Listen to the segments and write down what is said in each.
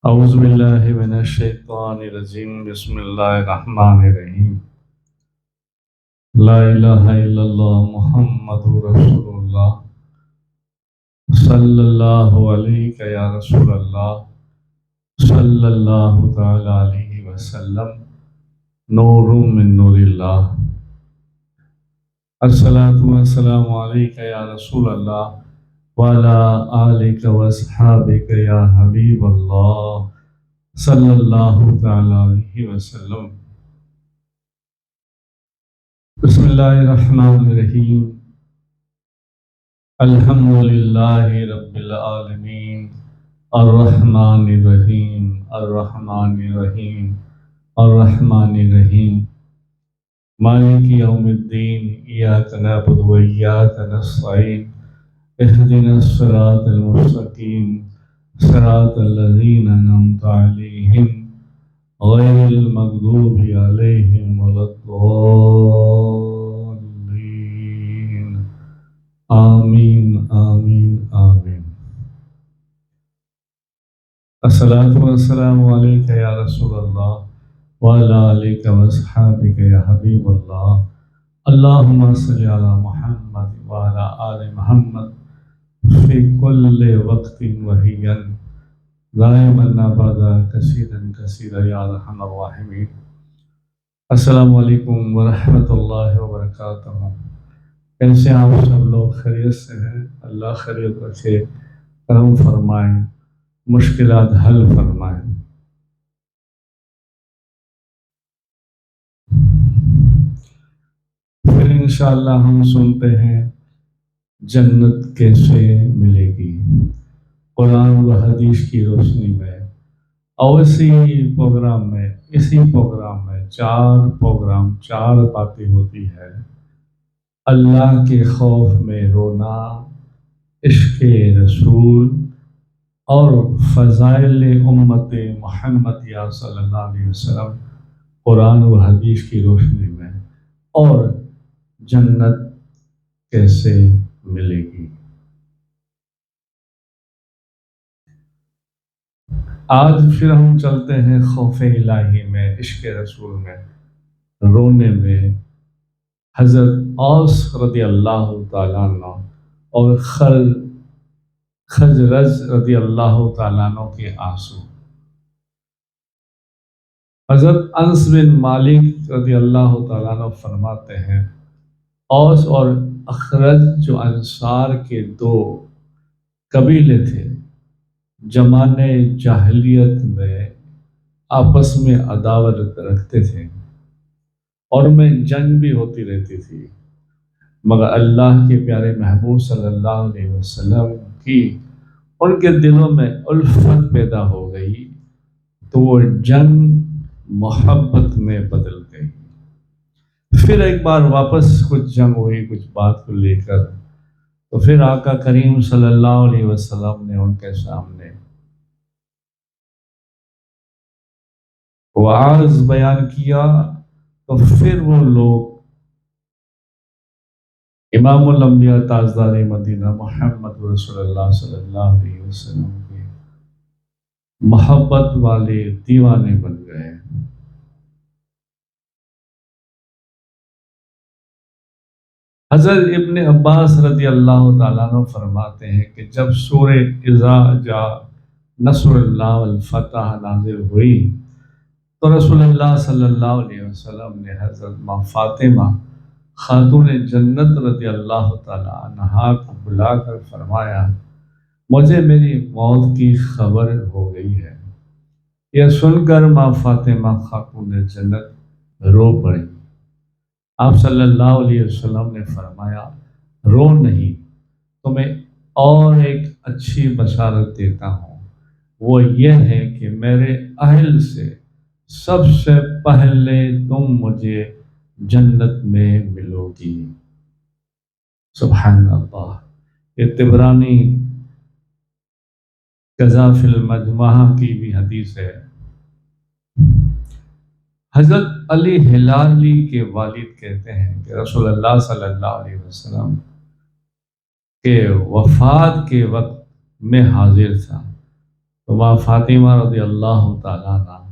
اعوذ باللہ من الشیطان الرجیم بسم اللہ الرحمن الرحیم لا الہ الا اللہ محمد رسول اللہ صلی اللہ علیہ یا رسول اللہ صلی اللہ تعالی علیہ وسلم نور من نور اللہ الصلاۃ والسلام علیک یا رسول اللہ وعلی آلک واصحابک یا حبیب اللہ صلی اللہ تعالی علیہ وسلم۔ بسم اللہ الرحمن الرحیم الحمد للہ رب العالمین الرحمن الرحیم الرحمن الرحیم الرحمن الرحیم مالک یوم الدین ایاک نعبد و ایاک نستعین اہدنا الصراط المستقیم صراط الذین انعمت علیہم غیر المغضوب علیہم ولا الضالین آمین آمین آمین۔ الصلاۃ والسلام علیک یا رسول اللہ وعلی آلک واصحابک یا حبیب اللہ اللہم صلی علی محمد وعلی آل محمد فی کل وقت وحین دائما ابدا کثیرا کثیرا یا ارحم الراحمین۔ السلام علیکم ورحمۃ اللہ وبرکاتہ۔ کیسے آپ سب لوگ خیریت سے ہیں؟ اللہ خیریت رکھے، کرم فرمائیں، مشکلات حل فرمائیں۔ پھر انشاءاللہ ہم سنتے ہیں جنت کیسے ملے گی قرآن و حدیث کی روشنی میں، اور اسی پروگرام میں چار باتیں ہوتی ہے: اللہ کے خوف میں رونا، عشق رسول، اور فضائل امت محمدیہ صلی اللہ علیہ وسلم قرآن و حدیث کی روشنی میں، اور جنت کیسے ملے گی۔ آج پھر ہم چلتے ہیں خوف الہی میں، عشق رسول میں، رونے میں۔ حضرت اوس رضی اللہ تعالیٰ عنہ اور خزرج رضی اللہ تعالیٰ عنہ کے آنسو۔ حضرت انس بن مالک رضی اللہ تعالیٰ عنہ فرماتے ہیں، اوس اور اخرج جو انصار کے دو قبیلے تھے، زمانے جاہلیت میں آپس میں عداوت رکھتے تھے اور میں جنگ بھی ہوتی رہتی تھی، مگر اللہ کے پیارے محبوب صلی اللہ علیہ وسلم کی ان کے دلوں میں الفت پیدا ہو گئی، تو وہ جنگ محبت میں بدل گئی۔ پھر ایک بار واپس کچھ جنگ ہوئی کچھ بات کو لے کر، تو پھر آقا کریم صلی اللہ علیہ وسلم نے ان کے سامنے وعظ بیان کیا، تو پھر وہ لوگ امام الانبیاء تاجدار مدینہ محمد رسول اللہ صلی اللہ علیہ وسلم کے محبت والے دیوانے بن گئے۔ حضرت ابن عباس رضی اللہ تعالیٰ عنہ فرماتے ہیں کہ جب سورہ اذا جاء نصر اللہ والفتح نازل ہوئی، تو رسول اللہ صلی اللہ علیہ وسلم نے حضرت ماں فاطمہ خاتون جنت رضی اللہ تعالیٰ عنہا کو بلا کر فرمایا، مجھے میری موت کی خبر ہو گئی ہے۔ یہ سن کر ماں فاطمہ خاتون جنت رو پڑی۔ آپ صلی اللہ علیہ وسلم نے فرمایا، رو نہیں، تمہیں اور ایک اچھی بشارت دیتا ہوں، وہ یہ ہے کہ میرے اہل سے سب سے پہلے تم مجھے جنت میں ملو گی۔ سبحان اللہ۔ یہ طبرانی قضا فی المجموعہ کی بھی حدیث ہے۔ حضرت علی ہلالی کے والد کہتے ہیں کہ رسول اللہ صلی اللہ علیہ وسلم کے وفات کے وقت میں حاضر تھا، تو ماں فاطمہ رضی اللہ تعالیٰ عنہ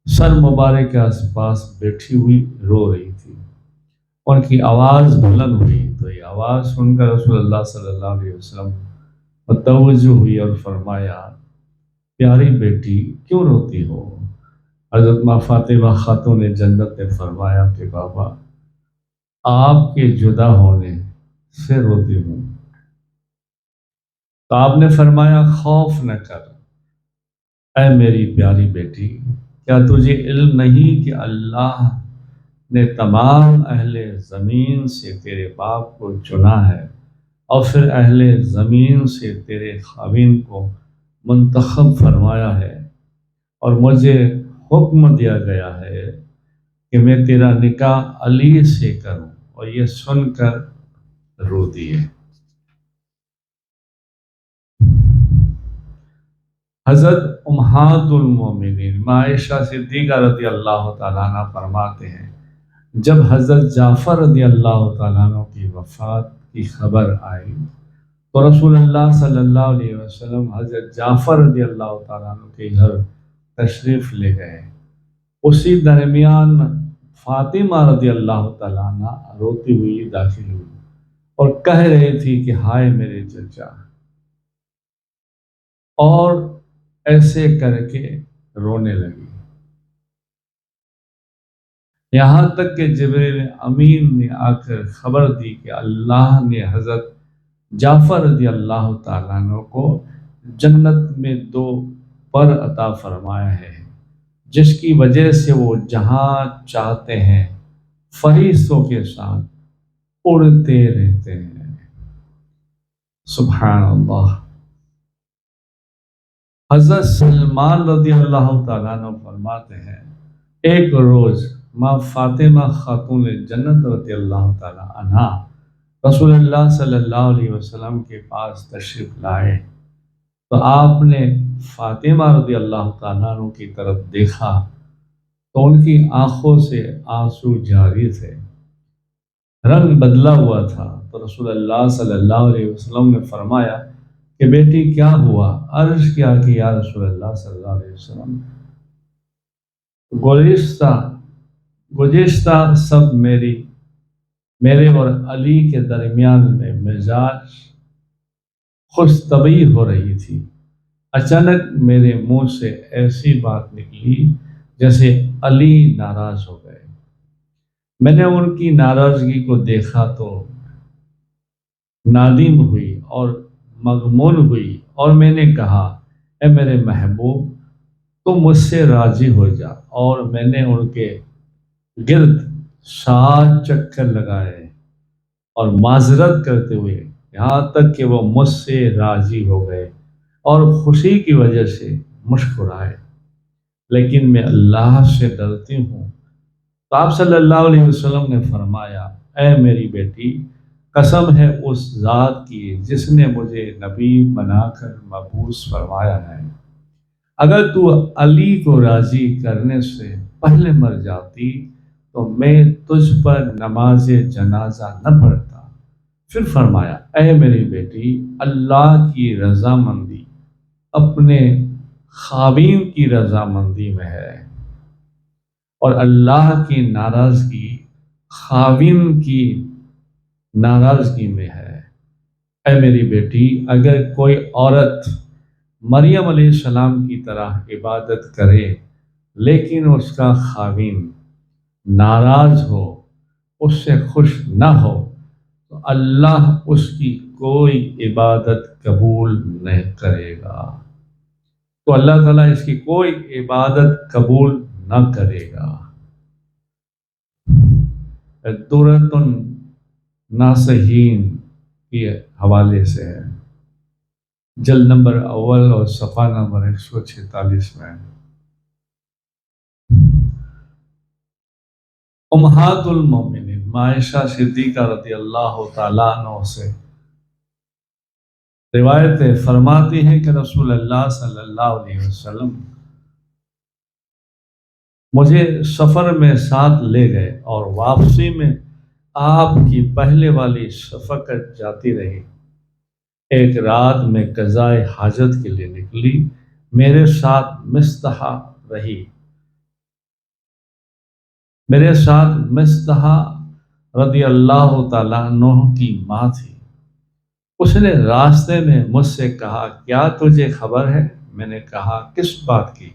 سر مبارک کے آس پاس بیٹھی ہوئی رو رہی تھی. ان کی آواز بلند ہوئی تو یہ آواز سن کر رسول اللہ صلی اللہ علیہ وسلم متوجہ ہوئی اور فرمایا پیاری بیٹی کیوں روتی ہو؟ حضرت ماں فاطمہ خاتون جنت نے فرمایا کہ بابا آپ کے جدا ہونے سے روتی ہوں. تو آپ نے فرمایا خوف نہ کر اے میری پیاری بیٹی، کیا تجھے علم نہیں کہ اللہ نے تمام اہل زمین سے تیرے باپ کو چنا ہے اور پھر اہل زمین سے تیرے خاوند کو منتخب فرمایا ہے، اور مجھے حکم دیا گیا ہے کہ میں تیرا نکاح علی سے کروں. اور یہ سن کر رو دیے. حضرت امہات المومنین عائشہ صدیقہ رضی اللہ تعالیٰ عنہ فرماتے ہیں جب حضرت جعفر رضی اللہ تعالیٰ عنہ کی وفات کی خبر آئی تو رسول اللہ صلی اللہ علیہ وسلم حضرت جعفر رضی اللہ تعالیٰ عنہ کے گھر تشریف لے گئے. اسی درمیان فاطمہ رضی اللہ تعالیٰ عنہ روتی ہوئی داخل ہوئی اور کہہ رہی تھی کہ ہائے میرے چچا، اور ایسے کر کے رونے لگی. یہاں تک کہ جبریل امین نے آ کر خبر دی کہ اللہ نے حضرت جعفر رضی اللہ تعالیٰ عنہ کو جنت میں 2 پر عطا فرمایا ہے جس کی وجہ سے وہ جہاں چاہتے ہیں فرشتوں کے ساتھ اڑتے رہتے ہیں. سبحان اللہ. حضرت سلمان رضی اللہ تعالیٰ عنہ فرماتے ہیں ایک روز ماں فاطمہ خاتون جنت رضی اللہ تعالیٰ عنہ رسول اللہ صلی اللہ علیہ وسلم کے پاس تشریف لائے تو آپ نے فاطمہ رضی اللہ تعالیٰ عنہ کی طرف دیکھا تو ان کی آنکھوں سے آنسو جاری تھے، رنگ بدلا ہوا تھا. تو رسول اللہ صلی اللہ علیہ وسلم نے فرمایا کہ بیٹی کیا ہوا؟ عرض کیا کہ یا رسول اللہ صلی اللہ علیہ وسلم گزشتہ سب میرے اور علی کے درمیان میں مزاج خوش طبعی ہو رہی تھی. اچانک میرے منہ سے ایسی بات نکلی جیسے علی ناراض ہو گئے. میں نے ان کی ناراضگی کو دیکھا تو نادم ہوئی اور مغمون ہوئی اور میں نے کہا اے میرے محبوب تم مجھ سے راضی ہو جا. اور میں نے ان کے گرد 7 چکر لگائے اور معذرت کرتے ہوئے یہاں تک کہ وہ مجھ سے راضی ہو گئے اور خوشی کی وجہ سے مسکرائے. لیکن میں اللہ سے ڈرتی ہوں. تو آپ صلی اللہ علیہ وسلم نے فرمایا اے میری بیٹی، قسم ہے اس ذات کی جس نے مجھے نبی بنا کر مبعوث فرمایا ہے، اگر تو علی کو راضی کرنے سے پہلے مر جاتی تو میں تجھ پر نماز جنازہ نہ پڑھتا. پھر فرمایا اے میری بیٹی، اللہ کی رضامندی اپنے خاوند کی رضامندی میں ہے اور اللہ کی ناراضگی خاوند کی ناراضگی میں ہے. اے میری بیٹی، اگر کوئی عورت مریم علیہ السلام کی طرح عبادت کرے لیکن اس کا خاوند ناراض ہو، اس سے خوش نہ ہو، تو اللہ اس کی کوئی عبادت قبول نہیں کرے گا. تو اللہ تعالیٰ اس کی کوئی عبادت قبول نہ کرے گا. دورۃ الناصحین کے حوالے سے ہے، جلد نمبر اول اور صفحہ نمبر 146 میں. امہات المومنین عائشہ صدیقہ رضی اللہ تعالیٰ عنہ سے روایتیں فرماتی ہیں کہ رسول اللہ صلی اللہ علیہ وسلم مجھے سفر میں ساتھ لے گئے اور واپسی میں آپ کی پہلے والی شفقت جاتی رہی. ایک رات میں قضائے حاجت کے لیے نکلی میرے ساتھ مصطحہ رہی، میرے ساتھ مصطحہ رضی اللہ تعالیٰ عنہ کی ماں تھی۔ اس نے راستے میں مجھ سے کہا کیا تجھے خبر ہے؟ میں نے کہا کس بات کی؟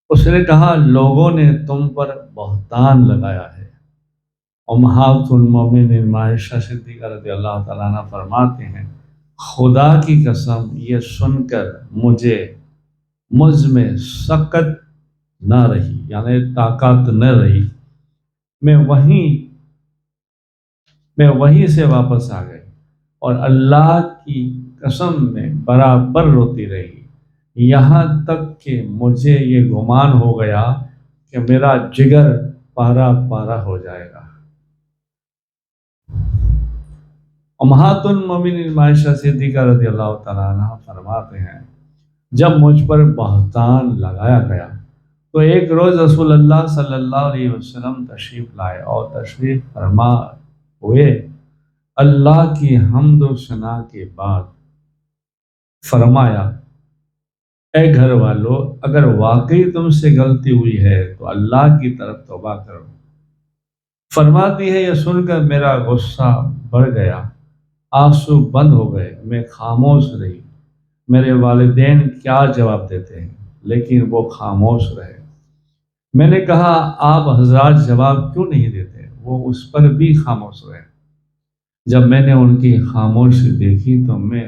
اس نے کہا لوگوں نے تم پر بہتان لگایا ہے۔ امہات المومنین عائشہ صدیقہ رضی اللہ تعالیٰ عنہ فرماتے ہیں خدا کی قسم یہ سن کر مجھ میں سکت نہ رہی، یعنی طاقت نہ رہی، میں وہیں سے واپس آ گئی اور اللہ کی قسم میں برابر روتی رہی، یہاں تک کہ مجھے یہ گمان ہو گیا کہ میرا جگر پارا پارا ہو جائے گا۔ امہات المومنین عائشہ صدیقہ رضی اللہ تعالیٰ عنہ فرماتے ہیں جب مجھ پر بہتان لگایا گیا تو ایک روز رسول اللہ صلی اللہ علیہ وسلم تشریف لائے اور تشریف فرما ہوئے اللہ کی حمد و ثنا کے بعد فرمایا اے گھر والو اگر واقعی تم سے غلطی ہوئی ہے تو اللہ کی طرف توبہ کرو۔ فرماتی ہے یہ سن کر میرا غصہ بڑھ گیا، آنسو بند ہو گئے، میں خاموش رہی۔ میرے والدین کیا جواب دیتے ہیں لیکن وہ خاموش رہے۔ میں نے کہا آپ حضرات جواب کیوں نہیں دیتے؟ وہ اس پر بھی خاموش رہے۔ جب میں نے ان کی خاموشی دیکھی تو میں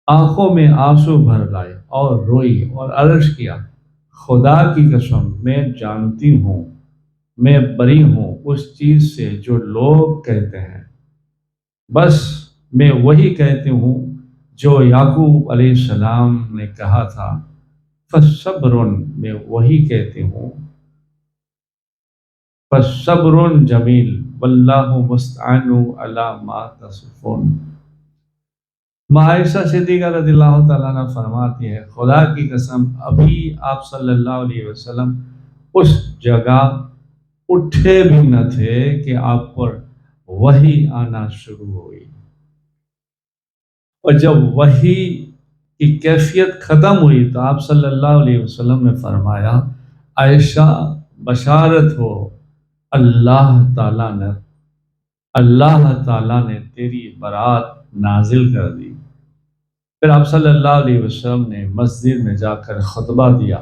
آنکھوں میں آنسو بھر لائے اور روئی اور عرض کیا خدا کی قسم میں جانتی ہوں میں بری ہوں اس چیز سے جو لوگ کہتے ہیں، بس میں وہی کہتی ہوں جو یعقوب علیہ السلام نے کہا تھا، فصبر، میں وہی کہتی ہوں فصبر جمیل واللہ مستعان علی ما تصفون۔ عائشہ صدیقہ رضی اللہ تعالیٰ عنہ فرماتی ہے خدا کی قسم ابھی آپ صلی اللہ علیہ وسلم اس جگہ اٹھے بھی نہ تھے کہ آپ پر وحی آنا شروع ہوئی، اور جب وحی کی کیفیت ختم ہوئی تو آپ صلی اللہ علیہ وسلم نے فرمایا عائشہ بشارت ہو اللہ تعالیٰ نے تیری برات نازل کر دی۔ پھر آپ صلی اللہ علیہ وسلم نے مسجد میں جا کر خطبہ دیا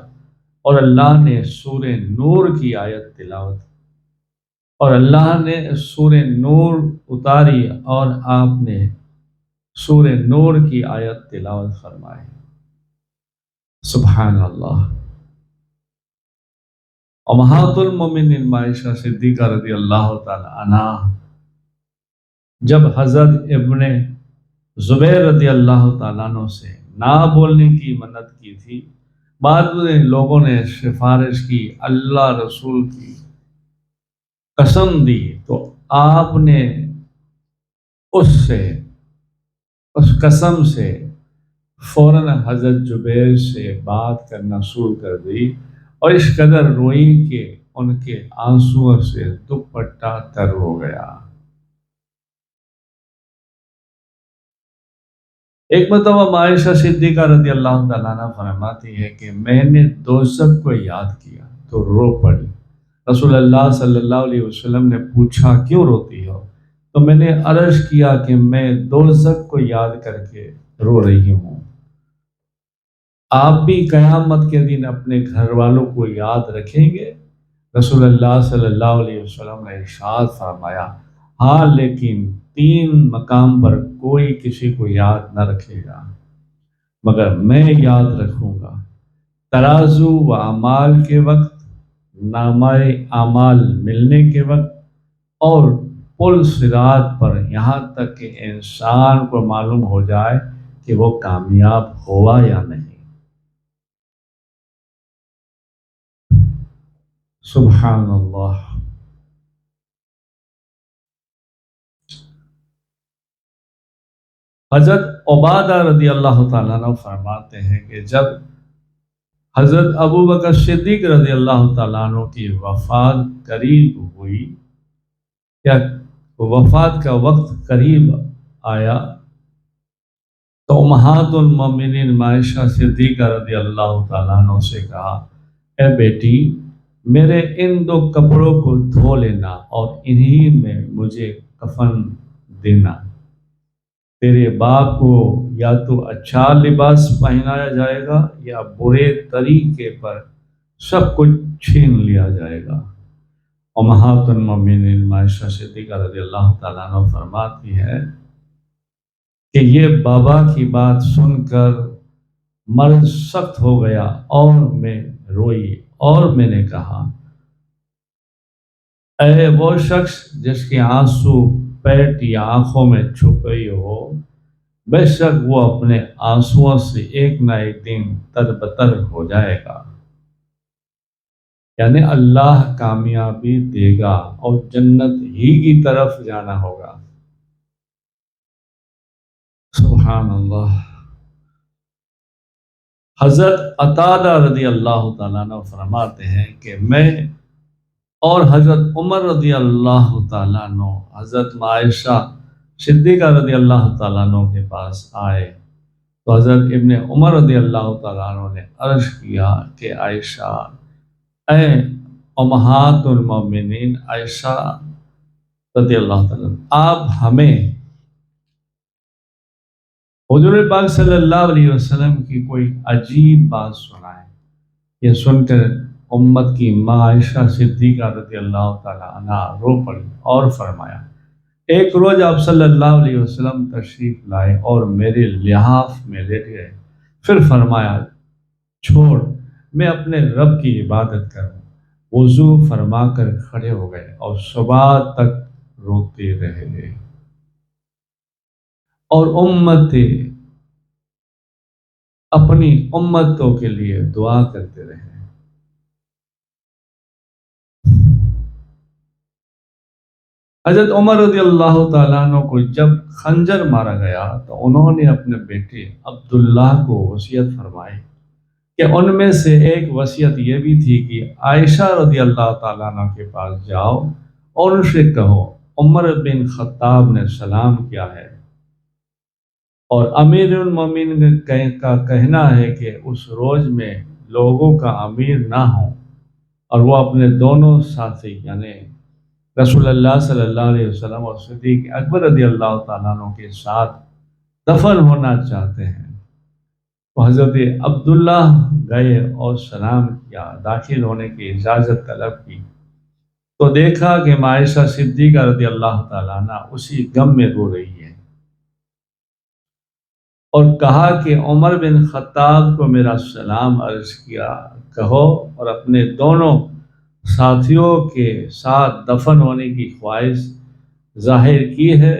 اور اللہ نے سورہ نور کی آیت تلاوت کی، اور اللہ نے سورہ نور اتاری اور آپ نے سورہ نور کی آیت تلاوت فرمائی۔ سبحان اللہ۔ امہات المومنین عائشہ صدیقہ رضی اللہ تعالی عنہ جب حضرت ابن زبیر رضی اللہ تعالیٰ عنہ سے نہ بولنے کی منت کی تھی، بعد میں لوگوں نے سفارش کی، اللہ رسول کی قسم دی تو آپ نے اس قسم سے فوراً حضرت زبیر سے بات کرنا شروع کر دی اور اس قدر روئی کہ ان کے آنسوؤں سے دوپٹہ تر ہو گیا۔ ایک مرتبہ عائشہ صدیقہ رضی اللہ تعالیٰ عنہ فرماتی ہے کہ میں نے دوزخ کو یاد کیا تو رو پڑی۔ رسول اللہ صلی اللہ علیہ وسلم نے پوچھا کیوں روتی ہو؟ تو میں نے عرض کیا کہ میں دوزخ کو یاد کر کے رو رہی ہوں۔ آپ بھی قیامت کے دن اپنے گھر والوں کو یاد رکھیں گے؟ رسول اللہ صلی اللہ علیہ وسلم نے ارشاد فرمایا ہاں، لیکن 3 مقام پر کوئی کسی کو یاد نہ رکھے گا مگر میں یاد رکھوں گا، ترازو و اعمال کے وقت، نامہ اعمال ملنے کے وقت، اور پل صراط پر، یہاں تک کہ انسان کو معلوم ہو جائے کہ وہ کامیاب ہوا یا نہیں۔ سبحان اللہ۔ حضرت عبادہ رضی اللہ تعالیٰ عنہ فرماتے ہیں کہ جب حضرت ابو بکر صدیق رضی اللہ تعالیٰ عنہ کی وفات قریب ہوئی یا وفات کا وقت قریب آیا تو امہات المومنین عائشہ صدیقہ رضی اللہ تعالیٰ عنہ سے کہا، اے بیٹی، میرے ان دو کپڑوں کو دھو لینا اور انہی میں مجھے کفن دینا۔ تیرے باپ کو یا تو اچھا لباس پہنایا جائے گا یا برے طریقے پر سب کچھ چھین لیا جائے گا۔ امہات المومنین عائشہ صدیقہ رضی اللہ تعالیٰ عنہ فرماتی ہے کہ یہ بابا کی بات سن کر مرض سخت ہو گیا اور میں روئی اور میں نے کہا، اے وہ شخص جس کے آنسو پیٹ یا آنکھوں میں چھپے ہو، بے شک وہ اپنے آنسوؤں سے ایک نہ ایک دن تر بتر ہو جائے گا، یعنی اللہ کامیابی دے گا اور جنت ہی کی طرف جانا ہوگا۔ سبحان اللہ۔ حضرت قتادہ رضی اللہ تعالیٰ عنہ فرماتے ہیں کہ میں اور حضرت عمر رضی اللہ تعالیٰ عنہ حضرت عائشہ صدیقہ رضی اللہ تعالیٰ عنہ کے پاس آئے تو حضرت ابن عمر رضی اللہ تعالیٰ عنہ نے عرض کیا کہ عائشہ، اے امہات المومنین عائشہ رضی اللہ تعالیٰ عنہ، آپ ہمیں حضور پاک صلی اللہ علیہ وسلم کی کوئی عجیب بات سنائیں۔ یہ سن کر امت کی ماں عائشہ صدیقہ رضی اللہ تعالیٰ عنہ رو پڑی اور فرمایا، ایک روز آپ صلی اللہ علیہ وسلم تشریف لائے اور میرے لحاف میں لیٹ گئے، پھر فرمایا، چھوڑ، میں اپنے رب کی عبادت کروں۔ وضو فرما کر کھڑے ہو گئے اور صبح تک روتے رہے اور اپنی امتوں کے لیے دعا کرتے رہے۔ حضرت عمر رضی اللہ تعالیٰ عنہ کو جب خنجر مارا گیا تو انہوں نے اپنے بیٹے عبداللہ کو وصیت فرمائی کہ ان میں سے ایک وصیت یہ بھی تھی کہ عائشہ رضی اللہ تعالیٰ عنہ کے پاس جاؤ اور ان سے کہو، عمر بن خطاب نے سلام کیا ہے اور امیر المومنین کا کہنا ہے کہ اس روز میں لوگوں کا امیر نہ ہو اور وہ اپنے دونوں ساتھی یعنی رسول اللہ صلی اللہ علیہ وسلم اور صدیق اکبر رضی اللہ تعالیٰ عنہ کے ساتھ دفن ہونا چاہتے ہیں۔ تو حضرت عبداللہ گئے اور سلام کیا، داخل ہونے کی اجازت طلب کی تو دیکھا کہ عائشہ صدیقہ رضی اللہ تعالیٰ عنہ اسی غم میں رو رہی ہے اور کہا کہ عمر بن خطاب کو میرا سلام عرض کیا کہو اور اپنے دونوں ساتھیوں کے ساتھ دفن ہونے کی خواہش ظاہر کی ہے۔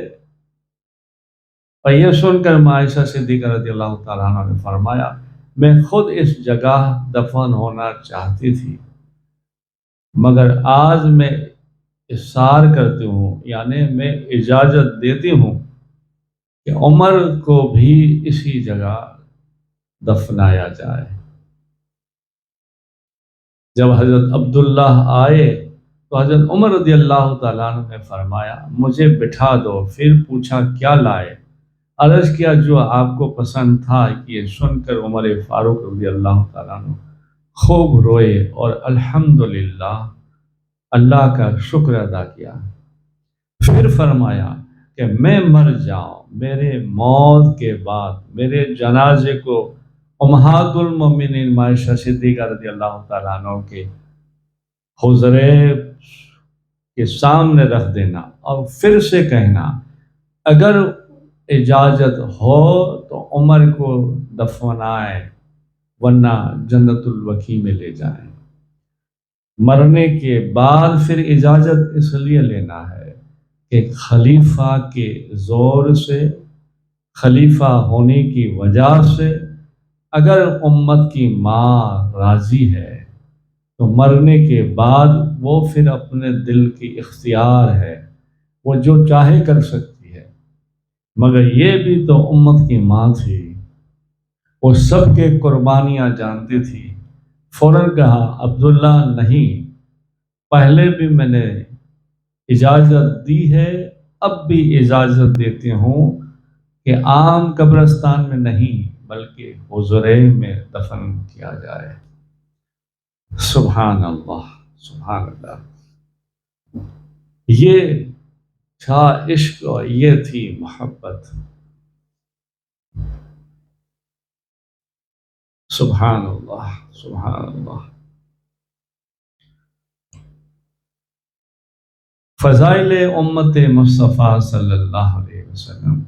اور یہ سن کر عائشہ صدیقہ رضی اللہ تعالیٰ عنہ نے فرمایا، میں خود اس جگہ دفن ہونا چاہتی تھی، مگر آج میں اصرار کرتی ہوں، یعنی میں اجازت دیتی ہوں کہ عمر کو بھی اسی جگہ دفنایا جائے۔ جب حضرت عبداللہ آئے تو حضرت عمر رضی اللہ تعالیٰ عنہ نے فرمایا، مجھے بٹھا دو، پھر پوچھا کیا لائے؟ عرض کیا جو آپ کو پسند تھا۔ کہ یہ سن کر عمر فاروق رضی اللہ تعالیٰ عنہ خوب روئے اور الحمدللہ اللہ کا شکر ادا کیا۔ پھر فرمایا کہ میں مر جاؤں، میرے موت کے بعد میرے جنازے کو امہات المومنین عائشہ صدیقہ رضی اللہ تعالیٰ عنہ کے حضرے کے سامنے رکھ دینا اور پھر سے کہنا، اگر اجازت ہو تو عمر کو دفنائیں ورنہ جنت البقیع میں لے جائیں۔ مرنے کے بعد پھر اجازت اس لیے لینا ہے کہ خلیفہ کے زور سے، خلیفہ ہونے کی وجہ سے اگر امت کی ماں راضی ہے تو مرنے کے بعد وہ پھر اپنے دل کی اختیار ہے، وہ جو چاہے کر سکتی ہے، مگر یہ بھی تو امت کی ماں تھی، وہ سب کے قربانیاں جانتی تھی۔ فوراً کہا، عبداللہ نہیں، پہلے بھی میں نے اجازت دی ہے، اب بھی اجازت دیتی ہوں کہ عام قبرستان میں نہیں بلکہ حجرے میں دفن کیا جائے۔ سبحان اللہ، سبحان اللہ۔ یہ تھا عشق اور یہ تھی محبت۔ سبحان اللہ، سبحان اللہ۔ فضائل امت مصطفیٰ صلی اللہ علیہ وسلم۔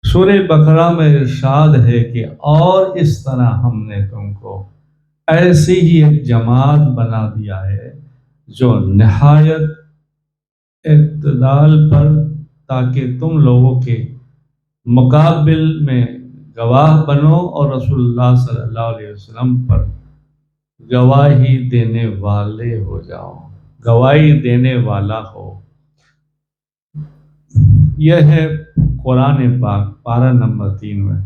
سورہ بقرہ میں ارشاد ہے کہ اور اس طرح ہم نے تم کو ایسی ہی ایک جماعت بنا دیا ہے جو نہایت اعتدال پر، تاکہ تم لوگوں کے مقابل میں گواہ بنو اور رسول اللہ صلی اللہ علیہ وسلم پر گواہی دینے والے ہو جاؤ، گواہی دینے والا ہو۔ یہ ہے قرآن پاک پارہ نمبر 3 میں۔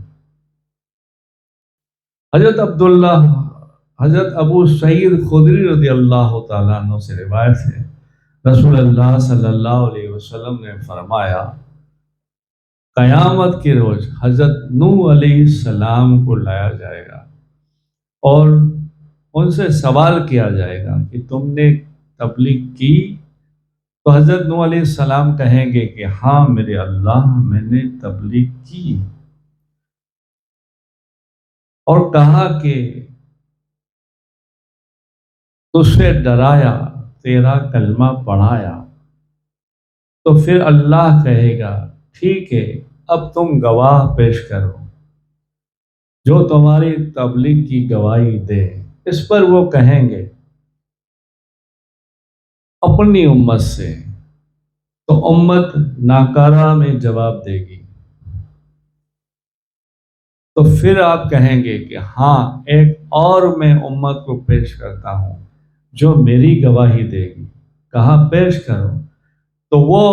حضرت ابو سعید خدری رضی اللہ تعالیٰ عنہ سے روایت ہے، رسول اللہ صلی اللہ علیہ وسلم نے فرمایا، قیامت کے روز حضرت نوح علیہ السلام کو لایا جائے گا اور ان سے سوال کیا جائے گا کہ تم نے تبلیغ کی؟ تو حضرت نوح علیہ السلام کہیں گے کہ ہاں میرے اللہ، میں نے تبلیغ کی۔ اور کہا کہ تجھ سے ڈرایا، تیرا کلمہ پڑھایا۔ تو پھر اللہ کہے گا ٹھیک ہے، اب تم گواہ پیش کرو جو تمہاری تبلیغ کی گواہی دے۔ اس پر وہ کہیں گے اپنی امت سے، تو امت ناکارہ میں جواب دے گی۔ تو پھر آپ کہیں گے کہ ہاں ایک اور میں امت کو پیش کرتا ہوں جو میری گواہی دے گی۔ کہا پیش کرو، تو وہ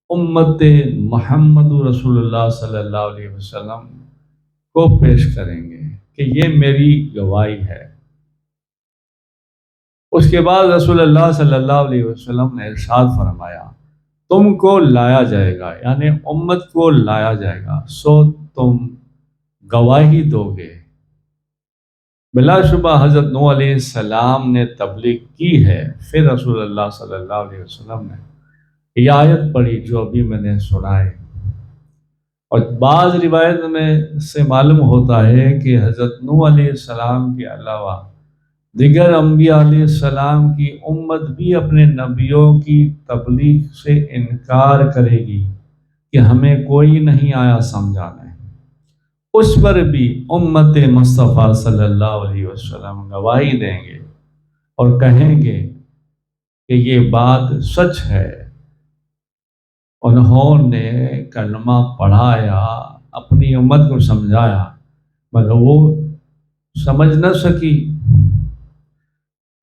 امت محمد رسول اللہ صلی اللہ علیہ وسلم کو پیش کریں گے کہ یہ میری گواہی ہے۔ اس کے بعد رسول اللہ صلی اللہ علیہ وسلم نے ارشاد فرمایا، تم کو لایا جائے گا، یعنی امت کو لایا جائے گا، سو تم گواہی دو گے۔ بلا شبہ حضرت نوح علیہ السلام نے تبلیغ کی ہے۔ پھر رسول اللہ صلی اللہ علیہ وسلم نے یہ آیت پڑھی جو ابھی میں نے سنائی، اور بعض روایت میں سے معلوم ہوتا ہے کہ حضرت نوح علیہ السلام کے علاوہ دیگر انبیاء علیہ السلام کی امت بھی اپنے نبیوں کی تبلیغ سے انکار کرے گی کہ ہمیں کوئی نہیں آیا سمجھانے۔ اس پر بھی امت مصطفیٰ صلی اللہ علیہ وسلم گواہی دیں گے اور کہیں گے کہ یہ بات سچ ہے، انہوں نے کلمہ پڑھایا، اپنی امت کو سمجھایا، مگر وہ سمجھ نہ سکی۔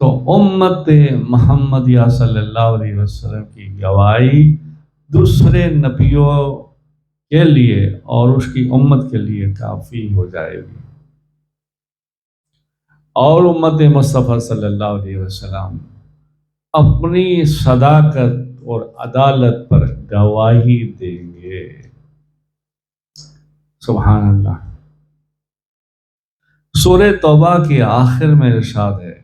تو امت محمدیہ صلی اللہ علیہ وسلم کی گواہی دوسرے نبیوں کے لیے اور اس کی امت کے لیے کافی ہو جائے گی۔ اور امت مصطفیٰ صلی اللہ علیہ وسلم اپنی صداقت اور عدالت پر گواہی دیں گے۔ سبحان اللہ۔ سورہ توبہ کے آخر میں ارشاد ہے،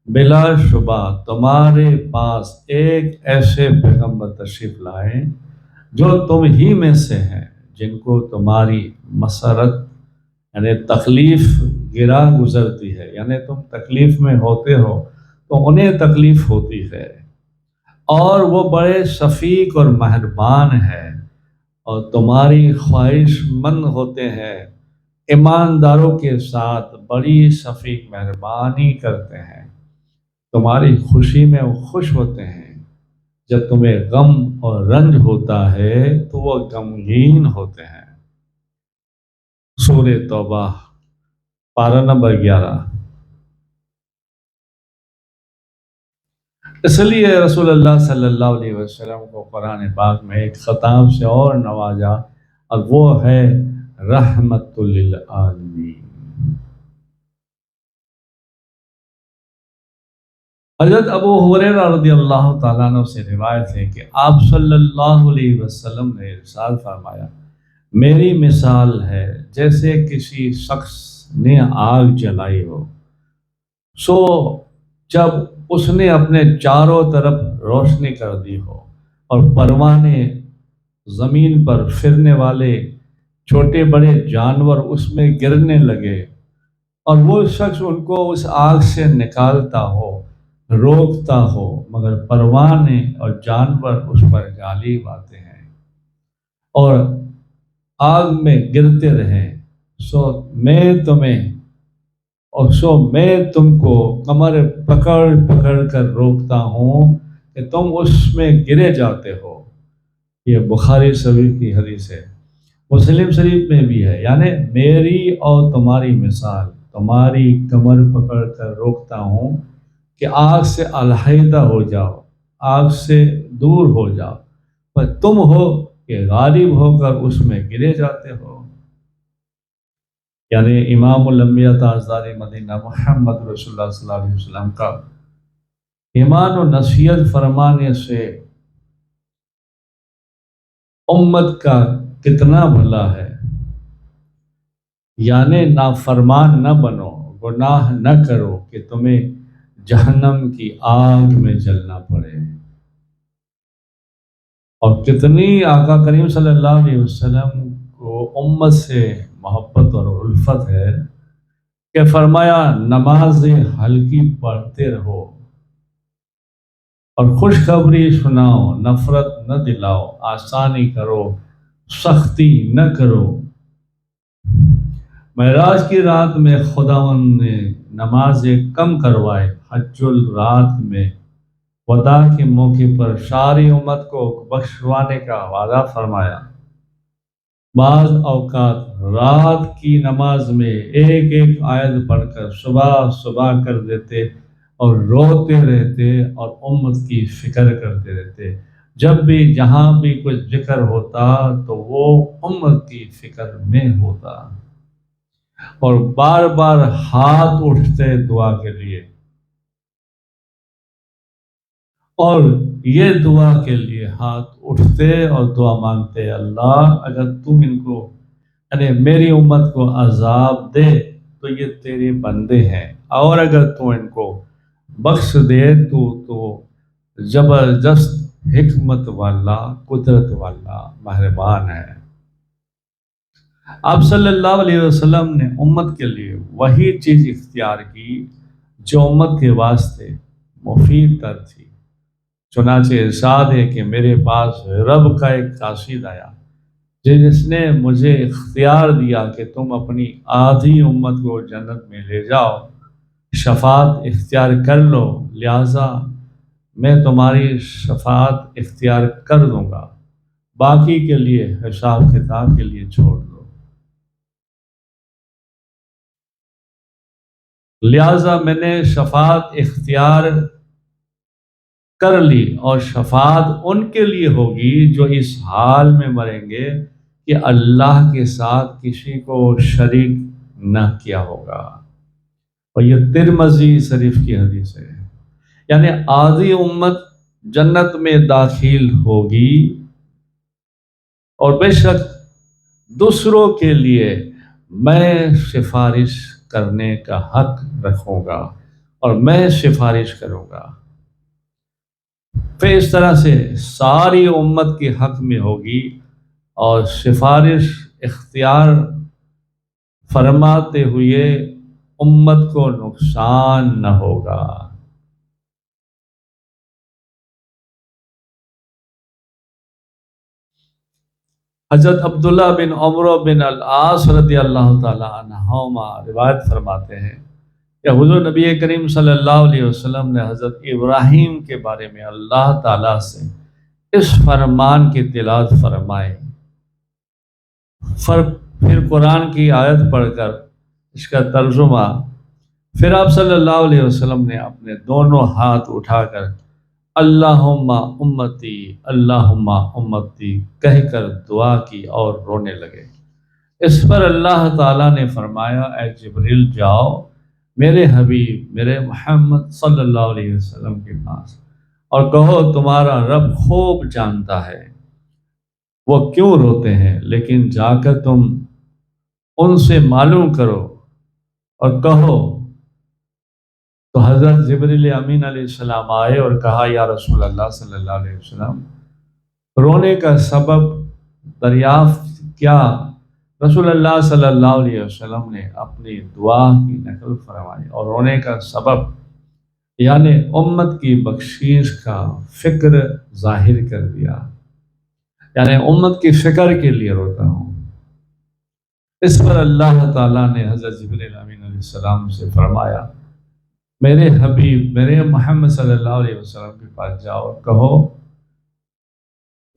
بلا شبہ تمہارے پاس ایک ایسے پیغمبر تشریف لائے جو تم ہی میں سے ہیں، جن کو تمہاری مسرت یعنی تکلیف گرا گزرتی ہے، یعنی تم تکلیف میں ہوتے ہو تو انہیں تکلیف ہوتی ہے، اور وہ بڑے شفیق اور مہربان ہیں اور تمہاری خواہش مند ہوتے ہیں، ایمانداروں کے ساتھ بڑی شفیق مہربانی کرتے ہیں، تمہاری خوشی میں وہ خوش ہوتے ہیں، جب تمہیں غم اور رنج ہوتا ہے تو وہ غمگین ہوتے ہیں۔ سورہ توبہ پارہ نمبر 11۔ اس لیے رسول اللہ صلی اللہ علیہ وسلم کو قرآن پاک میں ایک خطاب سے اور نوازا، اور وہ ہے رحمت للعالمین۔ حضرت ابو ہریرہ رضی اللہ تعالیٰ عنہ سے روایت ہے کہ آپ صلی اللہ علیہ وسلم نے ارشاد فرمایا، میری مثال ہے جیسے کسی شخص نے آگ جلائی ہو، سو جب اس نے اپنے چاروں طرف روشنی کر دی ہو اور پروانے، زمین پر پھرنے والے چھوٹے بڑے جانور اس میں گرنے لگے، اور وہ شخص ان کو اس آگ سے نکالتا ہو، روکتا ہو، مگر پروانے اور جانور اس پر غالب آتے ہیں اور آگ میں گرتے رہیں، سو میں تمہیں میں تم کو کمر پکڑ پکڑ کر روکتا ہوں کہ تم اس میں گرے جاتے ہو۔ یہ بخاری شریف کی حدیث ہے، مسلم شریف میں بھی ہے، یعنی میری اور تمہاری مثال، تمہاری کمر پکڑ کر روکتا ہوں کہ آگ سے علیحدہ ہو جاؤ، آگ سے دور ہو جاؤ، پر تم ہو کہ غالب ہو کر اس میں گرے جاتے ہو۔ یعنی امام الانبیاء تاجدار مدینہ محمد رسول اللہ صلی اللہ علیہ وسلم کا ایمان و نصیحت فرمانے سے امت کا کتنا بھلا ہے، یعنی نافرمان نہ بنو، گناہ نہ کرو کہ تمہیں جہنم کی آگ میں جلنا پڑے۔ اور کتنی آقا کریم صلی اللہ علیہ وسلم کو امت سے محبت اور الفت ہے کہ فرمایا، نماز ہلکی پڑھتے رہو اور خوشخبری سناؤ، نفرت نہ دلاؤ، آسانی کرو، سختی نہ کرو۔ معراج کی رات میں خداوند نے نمازیں کم کروائے، حج الرات میں وداع کے موقع پر ساری امت کو بخشوانے کا وعدہ فرمایا۔ بعض اوقات رات کی نماز میں ایک ایک آیت پڑھ کر صبح صبح کر دیتے اور روتے رہتے اور امت کی فکر کرتے رہتے۔ جب بھی جہاں بھی کچھ ذکر ہوتا تو وہ امت کی فکر میں ہوتا، اور بار بار ہاتھ اٹھتے دعا کے لیے، اور یہ دعا کے لیے ہاتھ اٹھتے اور دعا مانگتے، اللہ اگر تم ان کو، یعنی میری امت کو عذاب دے تو یہ تیرے بندے ہیں، اور اگر تو ان کو بخش دے تو زبردست حکمت والا، قدرت والا مہربان ہے۔ آپ صلی اللہ علیہ وسلم نے امت کے لیے وہی چیز اختیار کی جو امت کے واسطے مفید تر تھی۔ چنانچہ ارشاد ہے کہ میرے پاس رب کا ایک قاصد آیا جس نے مجھے اختیار دیا کہ تم اپنی آدھی امت کو جنت میں لے جاؤ، شفاعت اختیار کر لو، لہذا میں تمہاری شفاعت اختیار کر دوں گا، باقی کے لیے حساب کتاب کے لیے چھوڑ دو۔ لہذا میں نے شفاعت اختیار کر لی، اور شفاعت ان کے لیے ہوگی جو اس حال میں مریں گے کہ اللہ کے ساتھ کسی کو شریک نہ کیا ہوگا۔ اور یہ ترمذی شریف کی حدیث ہے، یعنی آدھی امت جنت میں داخل ہوگی، اور بے شک دوسروں کے لیے میں سفارش کرنے کا حق رکھوں گا اور میں سفارش کروں گا۔ پھر اس طرح سے ساری امت کے حق میں ہوگی اور سفارش اختیار فرماتے ہوئے امت کو نقصان نہ ہوگا۔ حضرت عبداللہ بن عمرو بن العاص رضی اللہ تعالی عنہما روایت فرماتے ہیں کہ حضور نبی کریم صلی اللہ علیہ وسلم نے حضرت ابراہیم کے بارے میں اللہ تعالیٰ سے اس فرمان کی تلاوت فرمائے، پھر قرآن کی آیت پڑھ کر اس کا ترجمہ، پھر آپ صلی اللہ علیہ وسلم نے اپنے دونوں ہاتھ اٹھا کر اللہم امتی اللہم امتی کہہ کر دعا کی اور رونے لگے۔ اس پر اللہ تعالیٰ نے فرمایا، اے جبریل جاؤ میرے حبیب میرے محمد صلی اللہ علیہ وسلم کے پاس، اور کہو تمہارا رب خوب جانتا ہے وہ کیوں روتے ہیں، لیکن جا کر تم ان سے معلوم کرو اور کہو۔ تو حضرت جبریل امین علیہ السلام آئے اور کہا یا رسول اللہ صلی اللہ علیہ وسلم، رونے کا سبب دریافت کیا؟ رسول اللہ صلی اللہ علیہ وسلم نے اپنی دعا کی نقل فرمائی اور رونے کا سبب یعنی امت کی بخشش کا فکر ظاہر کر دیا، یعنی امت کی فکر کے لیے روتا ہوں۔ اس پر اللہ تعالیٰ نے حضرت جبریل امین علیہ السلام سے فرمایا، میرے حبیب میرے محمد صلی اللہ علیہ وسلم کے پاس جاؤ اور کہو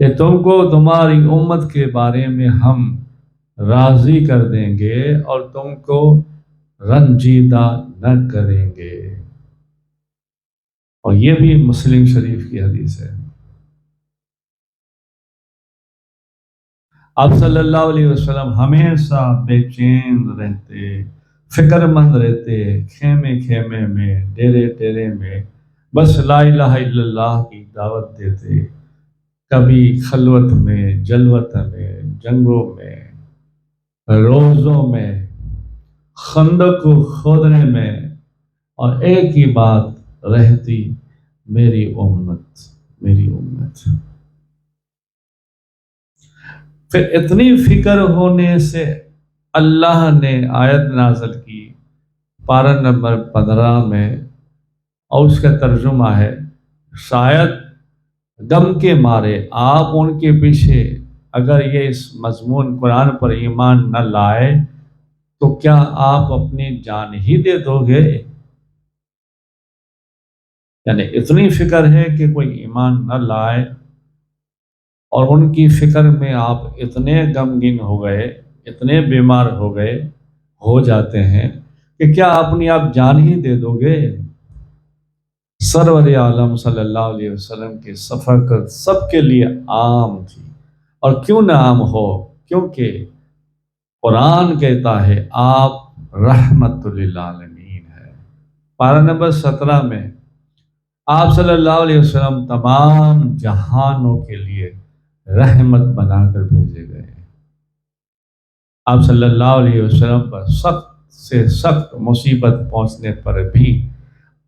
کہ تم کو تمہاری امت کے بارے میں ہم راضی کر دیں گے اور تم کو رنجیدہ نہ کریں گے۔ اور یہ بھی مسلم شریف کی حدیث ہے۔ آپ صلی اللہ علیہ وسلم ہمیشہ بے چین رہتے، فکر مند رہتے، خیمے خیمے میں، ڈیرے ڈیرے میں بس لا الہ الا اللہ کی دعوت دیتے، کبھی خلوت میں، جلوت میں، جنگوں میں، روزوں میں، خندق کو کھودنے میں، اور ایک ہی بات رہتی، میری امت میری امت۔ پھر اتنی فکر ہونے سے اللہ نے آیت نازل کی پارہ نمبر 15 میں، اور اس کا ترجمہ ہے، شاید غم کے مارے آپ ان کے پیچھے اگر یہ اس مضمون قرآن پر ایمان نہ لائے تو کیا آپ اپنی جان ہی دے دو گے؟ یعنی اتنی فکر ہے کہ کوئی ایمان نہ لائے، اور ان کی فکر میں آپ اتنے غمگین ہو گئے، اتنے بیمار ہو جاتے ہیں کہ کیا اپنی آپ جان ہی دے دو گے؟ سرور عالم صلی اللہ علیہ وسلم کی شفقت سب کے لیے عام تھی، اور کیوں نہ عام ہو، کیونکہ قرآن کہتا ہے آپ رحمت للعالمین ہے۔ پارہ نمبر 17 میں آپ صلی اللہ علیہ وسلم تمام جہانوں کے لیے رحمت بنا کر بھیجے گئے۔ آپ صلی اللہ علیہ وسلم پر سخت سے سخت مصیبت پہنچنے پر بھی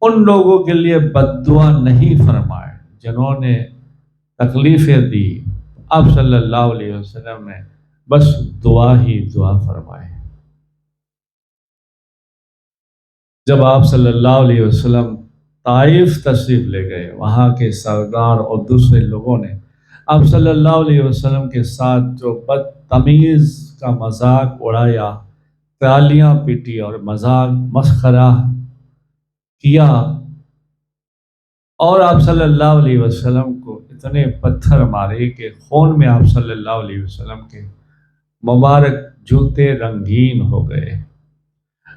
ان لوگوں کے لیے بد دعا نہیں فرمائے جنہوں نے تکلیفیں دی، آپ صلی اللہ علیہ وسلم نے بس دعا ہی دعا فرمائے۔ جب آپ صلی اللہ علیہ وسلم طائف تشریف لے گئے، وہاں کے سردار اور دوسرے لوگوں نے آپ صلی اللہ علیہ وسلم کے ساتھ جو بدتمیز کا مذاق اڑایا، تالیاں پیٹی اور مذاق مسخرہ کیا، اور آپ صلی اللہ علیہ وسلم کو اتنے پتھر مارے کہ خون میں آپ صلی اللہ علیہ وسلم کے مبارک جوتے رنگین ہو گئے۔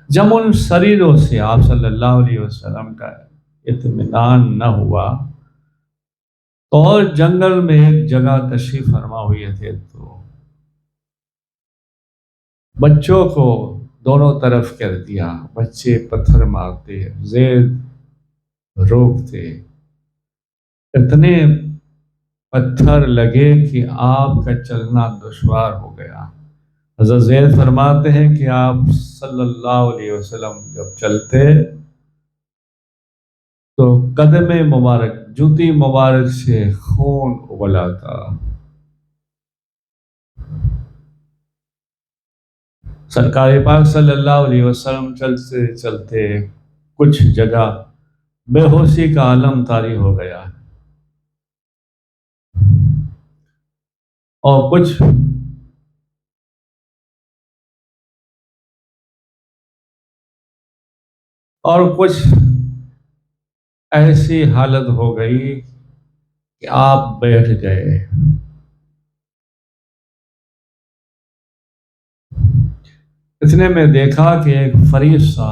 جب ان شریروں سے آپ صلی اللہ علیہ وسلم کا اطمینان نہ ہوا تو اور جنگل میں ایک جگہ تشریف فرما ہوئے تھے، تو بچوں کو دونوں طرف کر دیا، بچے پتھر مارتے، زید روکتے، اتنے پتھر لگے کہ آپ کا چلنا دشوار ہو گیا۔ حضرت زید فرماتے ہیں کہ آپ صلی اللہ علیہ وسلم جب چلتے تو قدم مبارک، جوتی مبارک سے خون ابلا تھا۔ سرکار پاک صلی اللہ علیہ وسلم چلتے چلتے کچھ جگہ بے ہوشی کا عالم طاری ہو گیا، اور کچھ ایسی حالت ہو گئی کہ آپ بیٹھ گئے۔ اتنے میں دیکھا کہ ایک فرشتہ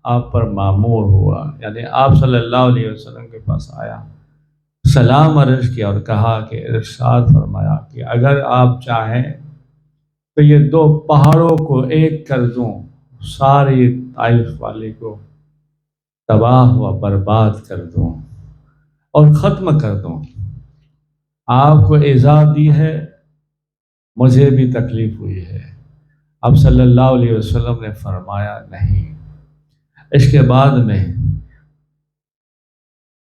آپ پر معمور ہوا، یعنی آپ صلی اللہ علیہ وسلم کے پاس آیا، سلام عرض کیا اور کہا کہ ارشاد فرمایا کہ اگر آپ چاہیں تو یہ دو پہاڑوں کو ایک کر دوں، ساری طائف والے کو تباہ و برباد کر دوں اور ختم کر دوں۔ آپ کو ایذا دی ہے، مجھے بھی تکلیف ہوئی ہے۔ اب صلی اللہ علیہ وسلم نے فرمایا نہیں۔ اس کے بعد میں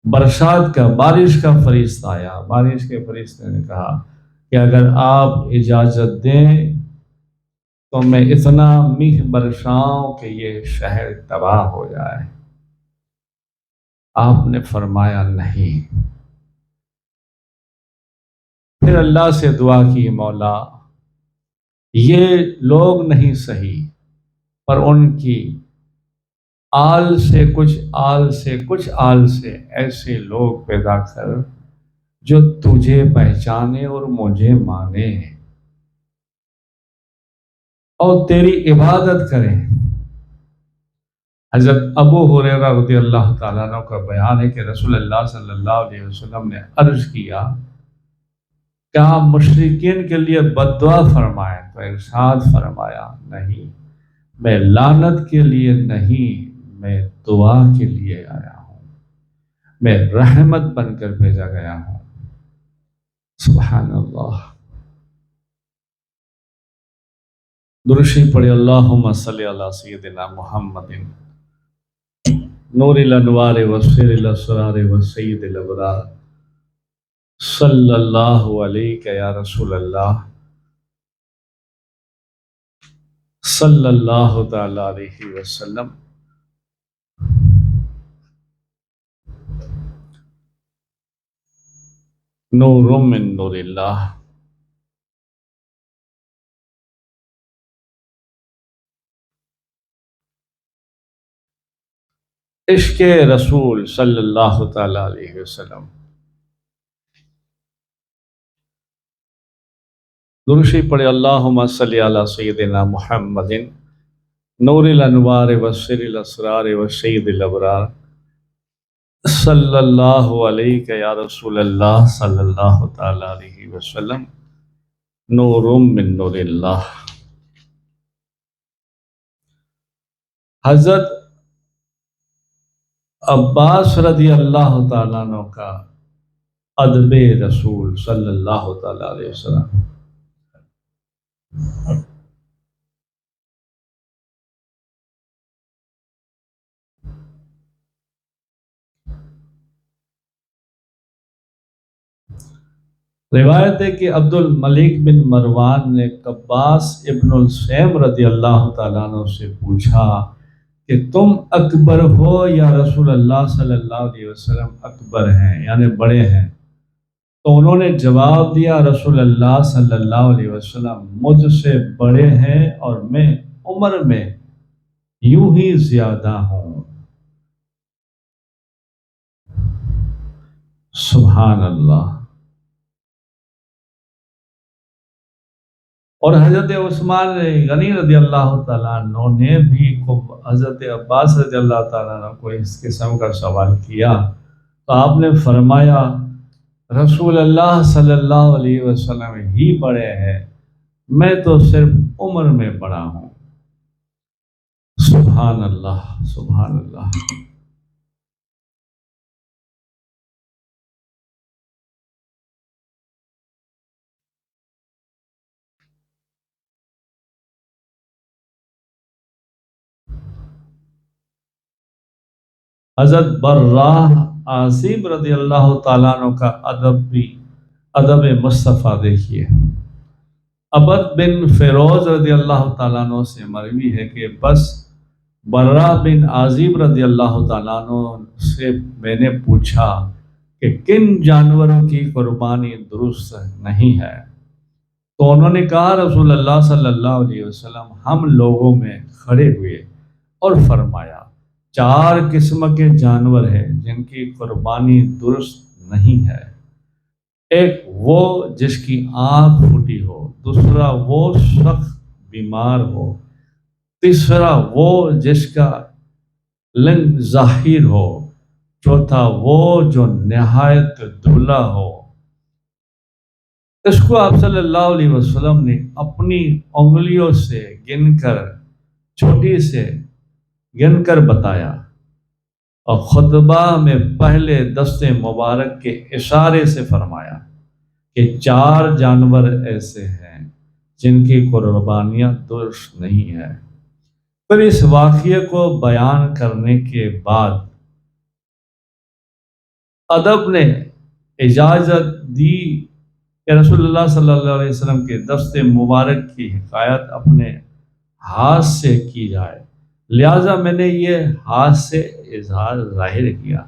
برسات کا، بارش کا فرشتہ آیا۔ بارش کے فرشتے نے کہا کہ اگر آپ اجازت دیں تو میں اتنا میگھ برساؤں کہ یہ شہر تباہ ہو جائے۔ آپ نے فرمایا نہیں۔ پھر اللہ سے دعا کی، مولا یہ لوگ نہیں صحیح، پر ان کی آل سے کچھ آل سے ایسے لوگ پیدا کر جو تجھے پہچانے اور مجھے مانے اور تیری عبادت کریں۔ حضرت ابو ہریرہ رضی اللہ تعالیٰ عنہ کا بیان ہے کہ رسول اللہ صلی اللہ علیہ وسلم نے عرض کیا کہ آپ مشرکین کے لیے بد دعا فرمائیں، تو ارشاد فرمایا نہیں، میں لعنت کے لیے نہیں، میں دعا کے لیے آیا ہوں، میں رحمت بن کر بھیجا گیا ہوں۔ سبحان اللہ۔ درود شریف پڑھیں، اللہم صلی علی سیدنا محمد نور الانوار وسر الاسرار وسید الابرار صلی اللہ علیہ یا رسول اللہ صلی اللہ تعالی علیہ وسلم۔ نور من نور اللہ۔ عشق رسول صلی اللہ تعالی علیہ وسلم۔ درود شریف پڑھیں، اللہم صلی علی سیدنا محمد نور الانوار وسر الاسرار وسید الابرار صلی اللہ علیہ یا رسول اللہ صلی اللہ تعالی علیہ وسلم۔ نور من نور اللہ۔ حضرت عباس رضی اللہ تعالیٰ عنہ کا ادب رسول صلی اللہ تعالیٰ علیہ وسلم۔ روایت ہے کہ عبد الملک بن مروان نے قباس ابن السیم رضی اللہ تعالیٰ عنہ سے پوچھا کہ تم اکبر ہو یا رسول اللہ صلی اللہ علیہ وسلم اکبر ہیں، یعنی بڑے ہیں؟ تو انہوں نے جواب دیا، رسول اللہ صلی اللہ علیہ وسلم مجھ سے بڑے ہیں اور میں عمر میں یوں ہی زیادہ ہوں۔ سبحان اللہ۔ اور حضرت عثمان غنی رضی اللہ تعالیٰ عنہ نے بھی حضرت عباس رضی اللہ تعالیٰ عنہ کو اس قسم کا سوال کیا، تو آپ نے فرمایا رسول اللہ صلی اللہ علیہ وسلم ہی بڑے ہیں، میں تو صرف عمر میں بڑا ہوں۔ سبحان اللہ، سبحان اللہ۔ حضرت براہ عازب رضی اللہ تعالیٰ عنہ کا ادب مصطفیٰ دیکھیے۔ عبد بن فیروز رضی اللہ تعالیٰ عنہ سے مروی ہے کہ بس براہ بن عازب رضی اللہ تعالیٰ عنہ سے میں نے پوچھا کہ کن جانوروں کی قربانی درست نہیں ہے، تو انہوں نے کہا رسول اللہ صلی اللہ علیہ وسلم ہم لوگوں میں کھڑے ہوئے اور فرمایا 4 قسم کے جانور ہیں جن کی قربانی درست نہیں ہے۔ ایک وہ جس کی آنکھ پھوٹی ہو، دوسرا وہ سخت بیمار ہو، تیسرا وہ جس کا لنگ ظاہر ہو، چوتھا وہ جو نہایت دھلا ہو۔ اس کو آپ صلی اللہ علیہ وسلم نے اپنی انگلیوں سے گن کر، چھوٹی سے گن کر بتایا، اور خطبہ میں پہلے دست مبارک کے اشارے سے فرمایا کہ 4 جانور ایسے ہیں جن کی قربانیاں درست نہیں ہیں۔ پھر اس واقعے کو بیان کرنے کے بعد ادب نے اجازت دی کہ رسول اللہ صلی اللہ علیہ وسلم کے دست مبارک کی حکایت اپنے ہاتھ سے کی جائے، لہذا میں نے یہ ہاتھ سے اظہار ظاہر کیا۔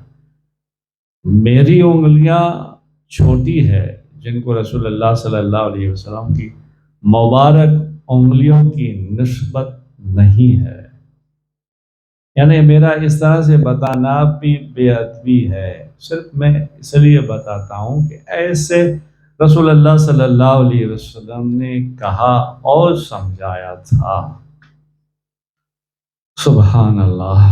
میری انگلیاں چھوٹی ہے جن کو رسول اللہ صلی اللہ علیہ وسلم کی مبارک انگلیوں کی نسبت نہیں ہے، یعنی میرا اس طرح سے بتانا بھی بے ادبی ہے۔ صرف میں اس لیے بتاتا ہوں کہ ایسے رسول اللہ صلی اللہ علیہ وسلم نے کہا اور سمجھایا تھا۔ سبحان اللہ۔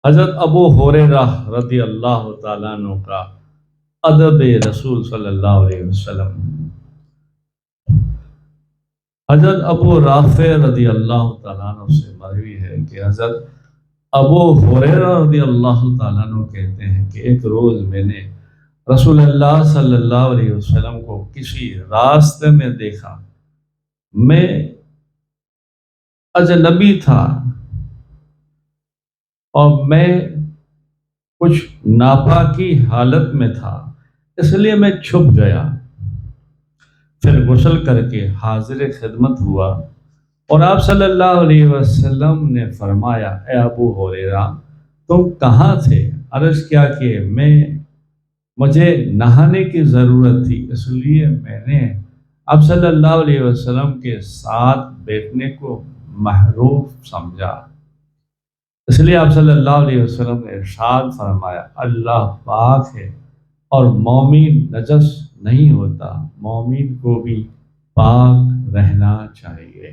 حضرت ابو ہریرہ رضی اللہ تعالیٰ عنہ کا ادب رسول صلی اللہ علیہ وسلم۔ حضرت ابو رافع رضی اللہ تعالیٰ عنہ سے مروی ہے کہ حضرت ابو ہریرہ رضی اللہ تعالیٰ عنہ کہتے ہیں کہ ایک روز میں نے رسول اللہ صلی اللہ علیہ وسلم کو کسی راستے میں دیکھا۔ میں اجنبی تھا اور میں کچھ ناپاکی حالت میں تھا، اس لیے میں چھپ گیا۔ پھر غسل کر کے حاضر خدمت ہوا اور آپ صلی اللہ علیہ وسلم نے فرمایا، اے ابو ہریرہ تم کہاں تھے؟ عرض کیا کہ مجھے نہانے کی ضرورت تھی، اس لیے میں نے آپ صلی اللہ علیہ وسلم کے ساتھ بیٹھنے کو محروف سمجھا۔ اس لیے آپ صلی اللہ علیہ وسلم نے ارشاد فرمایا، اللہ پاک ہے اور مومن نجس نہیں ہوتا، مومن کو بھی پاک رہنا چاہیے۔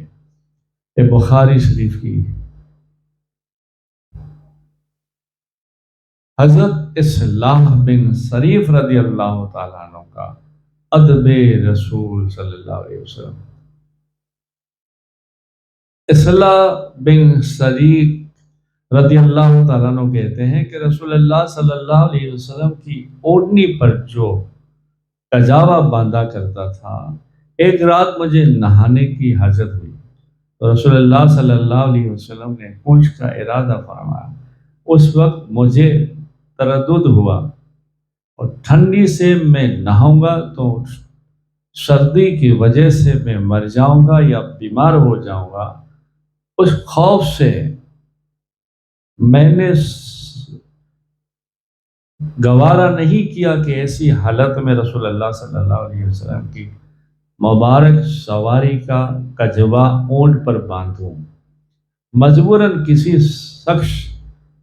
یہ بخاری شریف کی۔ حضرت اصلاح بن شریف رضی اللہ تعالیٰ عنہ کا ادب رسول صلی اللہ علیہ وسلم۔ اصلاح بن شریف رضی اللہ تعالیٰ عنہ کہتے ہیں کہ رسول اللہ صلی اللہ علیہ وسلم کی اوڑھنی پر جو کجاوا باندھا کرتا تھا، ایک رات مجھے نہانے کی حاجت ہوئی تو رسول اللہ صلی اللہ علیہ وسلم نے پونچھ کا ارادہ فرمایا۔ اس وقت مجھے تردد ہوا اور ٹھنڈی سے میں نہاؤں گا تو سردی کی وجہ سے میں مر جاؤں گا یا بیمار ہو جاؤں گا۔ اس خوف سے میں نے گوارا نہیں کیا کہ ایسی حالت میں رسول اللہ صلی اللہ علیہ وسلم کی مبارک سواری کا کجوا اونٹ پر باندھوں۔ مجبوراً کسی شخص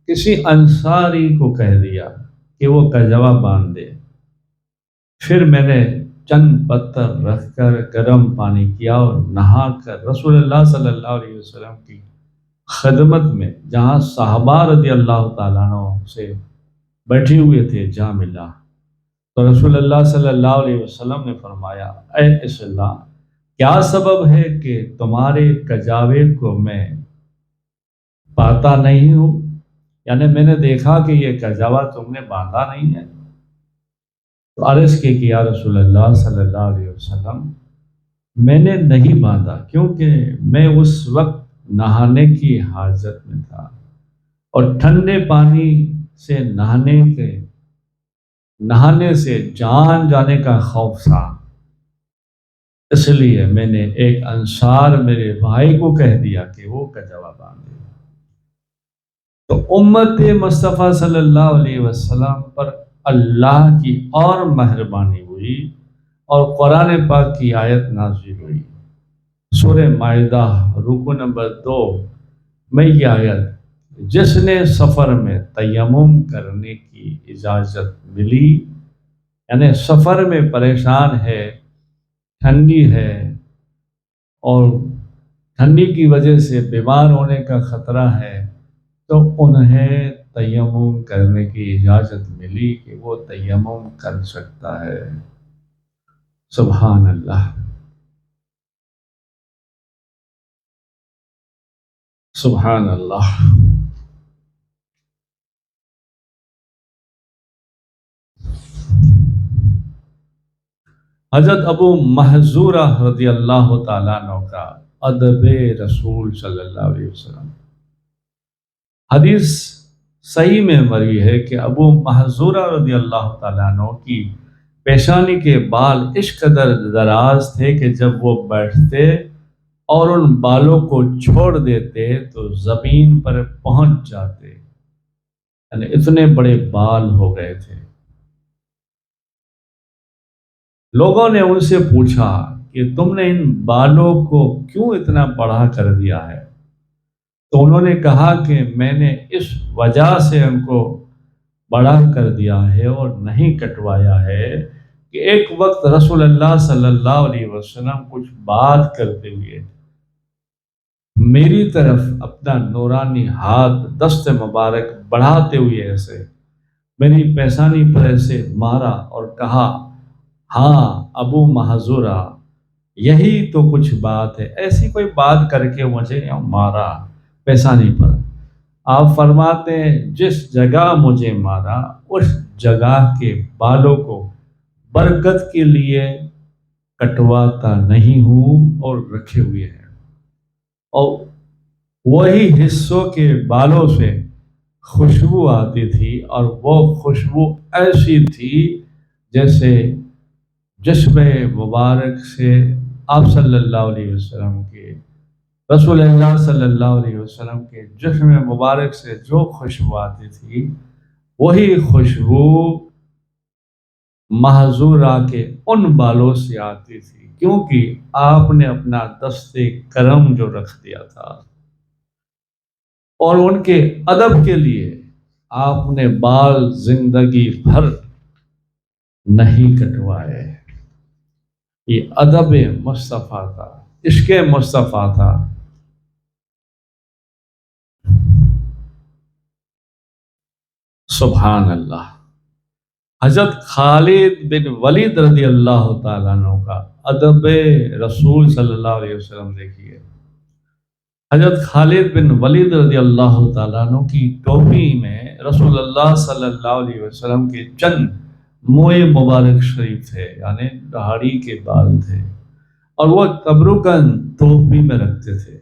کسی انصاری کو کہہ دیا کہ وہ کجوا باندھ دے۔ پھر میں نے چند پتھر رکھ کر گرم پانی کیا اور نہا کر رسول اللہ صلی اللہ علیہ وسلم کی خدمت میں جہاں صحابہ رضی اللہ تعالیٰ عنہ سے بیٹھے ہوئے تھے جا ملا تو رسول اللہ صلی اللہ علیہ وسلم نے فرمایا، اے اصلاح کیا سبب ہے کہ تمہارے کجاوے کو میں پاتا نہیں ہوں؟ یعنی میں نے دیکھا کہ یہ کجاوا تم نے باندھا نہیں ہے۔ تو عرض کی کہ یا رسول اللہ صلی اللہ علیہ وسلم میں نے نہیں باندھا کیونکہ میں اس وقت نہانے کی حاجت میں تھا اور ٹھنڈے پانی سے نہانے سے جان جانے کا خوف تھا، اس لیے میں نے ایک انصار میرے بھائی کو کہہ دیا کہ وہ کجاوا باندھے۔ تو امت مصطفیٰ صلی اللہ علیہ وسلم پر اللہ کی اور مہربانی ہوئی اور قرآن پاک کی آیت نازل ہوئی۔ سورہ مائدہ رکو نمبر 2 میں یہ آیت، جس نے سفر میں تیمم کرنے کی اجازت ملی، یعنی سفر میں پریشان ہے، ٹھنڈی ہے اور ٹھنڈی کی وجہ سے بیمار ہونے کا خطرہ ہے، تو انہیں تیمم کرنے کی اجازت ملی کہ وہ تیمم کر سکتا ہے۔ سبحان اللہ۔ سبحان اللہ. حضرت ابو محذورہ رضی اللہ تعالیٰ عنہ کا ادب رسول صلی اللہ علیہ وسلم. حدیث صحیح میں مروی ہے کہ ابو محذورہ رضی اللہ تعالیٰ عنہ کی پیشانی کے بال اس قدر دراز تھے کہ جب وہ بیٹھتے اور ان بالوں کو چھوڑ دیتے تو زمین پر پہنچ جاتے، یعنی اتنے بڑے بال ہو گئے تھے. لوگوں نے ان سے پوچھا کہ تم نے ان بالوں کو کیوں اتنا بڑا کر دیا ہے؟ تو انہوں نے کہا کہ میں نے اس وجہ سے ان کو بڑا کر دیا ہے اور نہیں کٹوایا ہے کہ ایک وقت رسول اللہ صلی اللہ علیہ وسلم کچھ بات کرتے ہوئے میری طرف اپنا نورانی ہاتھ دست مبارک بڑھاتے ہوئے ایسے میری پیشانی پر ایسے مارا اور کہا، ہاں ابو محذورہ، یہی تو کچھ بات ہے. ایسی کوئی بات کر کے مجھے مارا پیشانی پر. آپ فرماتے ہیں جس جگہ مجھے مارا اس جگہ کے بالوں کو برکت کے لیے کٹواتا نہیں ہوں اور رکھے ہوئے ہیں، اور وہی حصوں کے بالوں سے خوشبو آتی تھی، اور وہ خوشبو ایسی تھی جیسے جسم مبارک سے آپ صلی اللہ علیہ وسلم کے رسول اللہ صلی اللہ علیہ وسلم کے جسم مبارک سے جو خوشبو آتی تھی وہی خوشبو محذورہ کے ان بالوں سے آتی تھی، کیونکہ آپ نے اپنا دست کرم جو رکھ دیا تھا اور ان کے ادب کے لیے آپ نے بال زندگی بھر نہیں کٹوائے. یہ ادب مصطفیٰ تھا، عشق مصطفیٰ تھا. سبحان اللہ. حضرت خالد بن ولید رضی اللہ تعالیٰ عنہ کا ادب رسول صلی اللہ علیہ وسلم دیکھیے. حضرت خالد بن ولید رضی اللہ تعالیٰ عنہ کی ٹوپی میں رسول اللہ صلی اللہ علیہ وسلم کے چند موئے مبارک شریف تھے، یعنی داڑھی کے بال تھے، اور وہ تبرکن ٹوپی میں رکھتے تھے.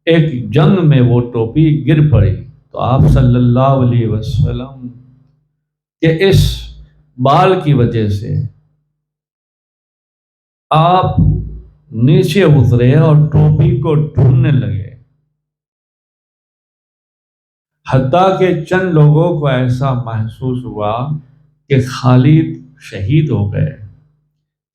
ایک جنگ میں وہ ٹوپی گر پڑی تو آپ صلی اللہ علیہ وسلم کے اس بال کی وجہ سے آپ نیچے اترے اور ٹوپی کو ڈھونڈنے لگے، حتیٰ کہ چند لوگوں کو ایسا محسوس ہوا کہ خالد شہید ہو گئے.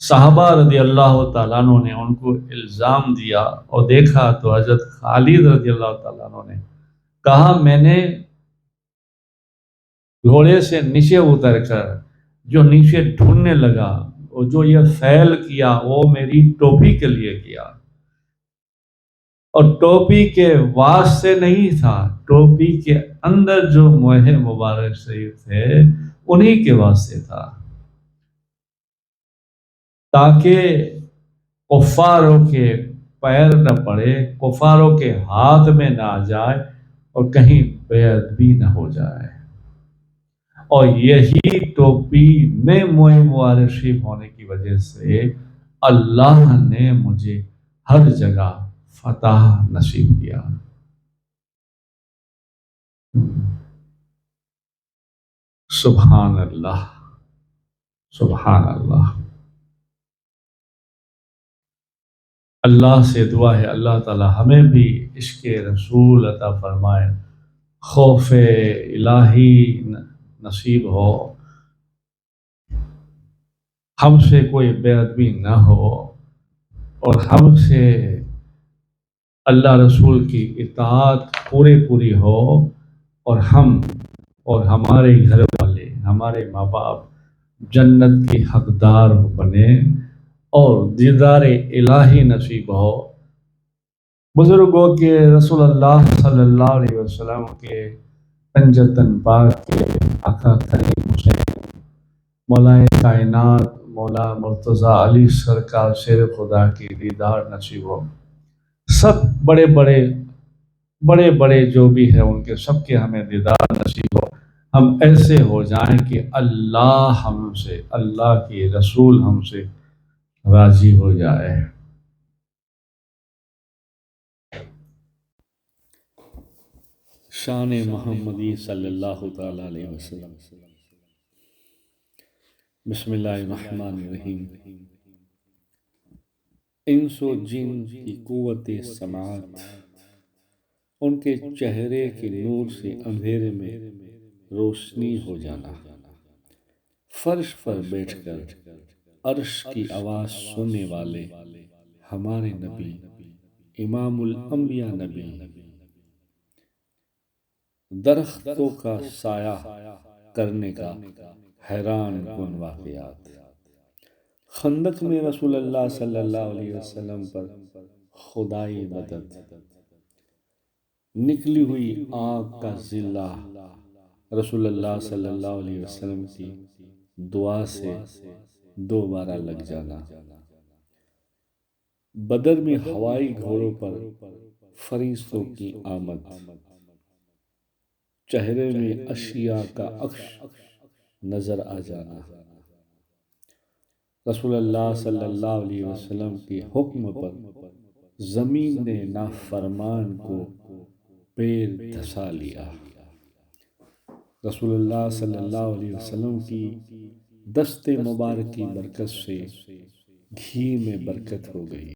صحابہ رضی اللہ تعالیٰ عنہ نے ان کو الزام دیا اور دیکھا تو حضرت خالد رضی اللہ تعالیٰ عنہ نے کہا، میں نے گھوڑے سے نیچے اتر کر جو نیچے ڈھونڈنے لگا اور جو یہ فعل کیا وہ میری ٹوپی کے لیے کیا، اور ٹوپی کے واسطے نہیں تھا، ٹوپی کے اندر جو موئے مبارک شریف تھے انہی کے واسطے تھا، تاکہ کفاروں کے پیر نہ پڑے، کفاروں کے ہاتھ میں نہ آ جائے اور کہیں بے ادبی نہ ہو جائے. اور یہی ٹوپی میں موئے مبارک شریف ہونے کی وجہ سے اللہ نے مجھے ہر جگہ فتح نصیب کیا. سبحان اللہ، سبحان اللہ. اللہ سے دعا ہے اللہ تعالی ہمیں بھی عشق رسول عطا فرمائے، خوف الہی نصیب ہو، ہم سے کوئی بے ادبی نہ ہو، اور ہم سے اللہ رسول کی اطاعت پوری ہو، اور ہم اور ہمارے گھر والے، ہمارے ماں باپ جنت کے حقدار بنے اور دیدار الہی نصیب ہو. بزرگوں کے رسول اللہ صلی اللہ علیہ وسلم کے پنجتن پاک کے آقا کریم حسین مولا کائنات مولا مرتضیٰ علی سرکار شیر خدا کی دیدار نصیب ہو. سب بڑے بڑے بڑے بڑے جو بھی ہیں ان کے سب کے ہمیں دیدار نصیب ہو، ہم ایسے ہو جائیں کہ اللہ ہم سے، اللہ کی رسول ہم سے راضی ہو جائے۔ شان محمدی صلی اللہ تعالی علیہ وسلم۔ بسم اللہ الرحمن الرحیم۔ انس و جن کی قوت سماعت، ان کے چہرے کے نور سے اندھیرے میں روشنی ہو جانا، فرش پر بیٹھ کر عرش کی آواز سننے والے ہمارے نبی، امام الانبیاء نبی، درختوں کا سایہ کرنے کا حیران کن واقعات، خندق میں رسول اللہ صلی اللہ علیہ وسلم پر خدائی مدد، نکلی ہوئی آگ کا ضلع رسول اللہ صلی اللہ علیہ وسلم کی دعا سے دوبارہ لگ جانا، بدر میں ہوائی گھوڑوں پر فرشتوں کی آمد، چہرے میں اشیاء کا عکس نظر آ جانا، رسول اللہ صلی اللہ علیہ وسلم کے حکم پر زمین نے نافرمان کو پیر دھسا لیا، رسول اللہ صلی اللہ علیہ وسلم کی دست مبارک کی برکت سے گھی میں برکت ہو گئی۔